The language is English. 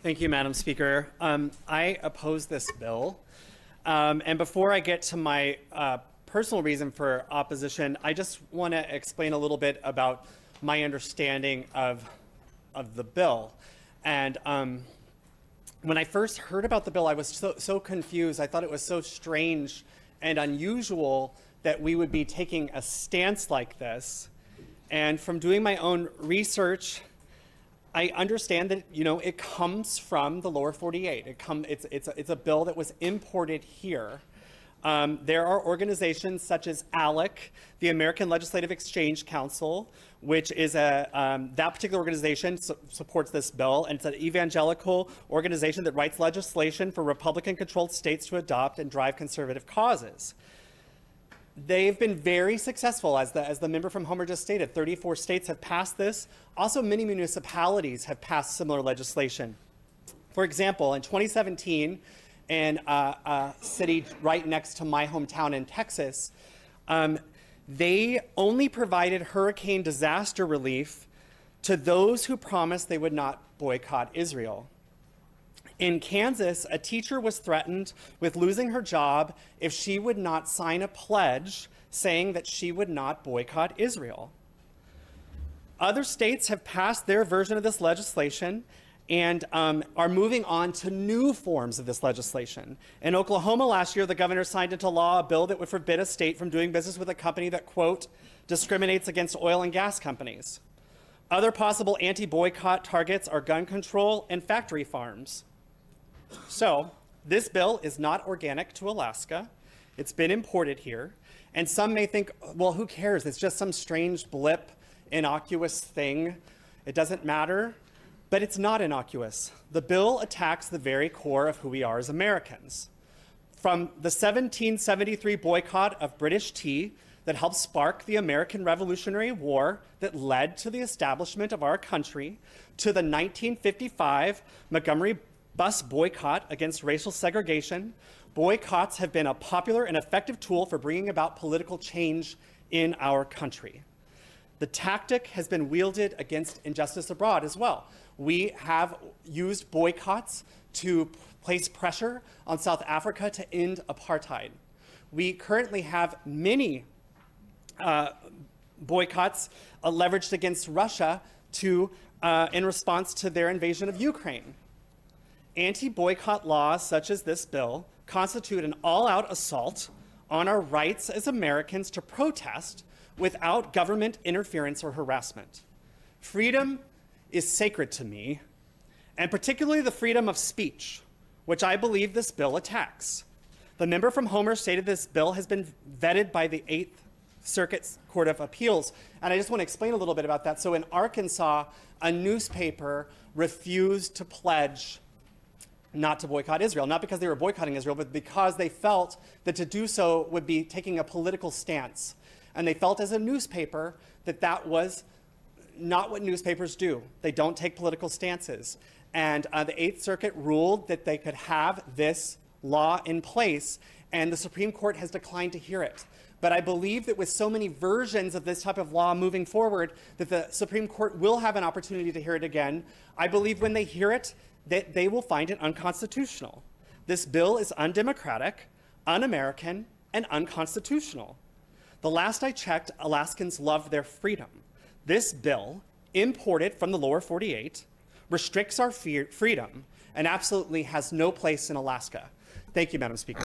Thank you, Madam Speaker. I oppose this bill. And before I get to my personal reason for opposition, I just want to explain a little bit about my understanding of the bill. And when I first heard about the bill, I was so confused. I thought it was so strange and unusual that we would be taking a stance like this. And from doing my own research, I understand that, it comes from the lower 48. It's a bill that was imported here. There are organizations such as ALEC, the American Legislative Exchange Council, which is that particular organization supports this bill, and it's an evangelical organization that writes legislation for Republican-controlled states to adopt and drive conservative causes. They've been very successful, as the member from Homer just stated. 34 states have passed this. Also, many municipalities have passed similar legislation. For example, in 2017, in a city right next to my hometown in Texas, they only provided hurricane disaster relief to those who promised they would not boycott Israel. In Kansas, a teacher was threatened with losing her job if she would not sign a pledge saying that she would not boycott Israel. Other states have passed their version of this legislation and are moving on to new forms of this legislation. In Oklahoma last year, the governor signed into law a bill that would forbid a state from doing business with a company that, quote, discriminates against oil and gas companies. Other possible anti-boycott targets are gun control and factory farms. So this bill is not organic to Alaska. It's been imported here. And some may think, well, who cares? It's just some strange blip, innocuous thing. It doesn't matter. But it's not innocuous. The bill attacks the very core of who we are as Americans. From the 1773 boycott of British tea that helped spark the American Revolutionary War that led to the establishment of our country, to the 1955 Montgomery bus boycott against racial segregation, boycotts have been a popular and effective tool for bringing about political change in our country. The tactic has been wielded against injustice abroad as well. We have used boycotts to place pressure on South Africa to end apartheid. We currently have many boycotts leveraged against Russia in response to their invasion of Ukraine. Anti-boycott laws such as this bill constitute an all-out assault on our rights as Americans to protest without government interference or harassment. Freedom is sacred to me, and particularly the freedom of speech, which I believe this bill attacks. The member from Homer stated this bill has been vetted by the 8th Circuit Court of Appeals, and I just want to explain a little bit about that. So in Arkansas, a newspaper refused to pledge not to boycott Israel, not because they were boycotting Israel, but because they felt that to do so would be taking a political stance. And they felt as a newspaper that that was not what newspapers do. They don't take political stances. And the 8th Circuit ruled that they could have this law in place, and the Supreme Court has declined to hear it. But I believe that with so many versions of this type of law moving forward, that the Supreme Court will have an opportunity to hear it again. I believe when they hear it, that they will find it unconstitutional. This bill is undemocratic, un-American, and unconstitutional. The last I checked, Alaskans love their freedom. This bill, imported from the lower 48, restricts our freedom and absolutely has no place in Alaska. Thank you, Madam Speaker.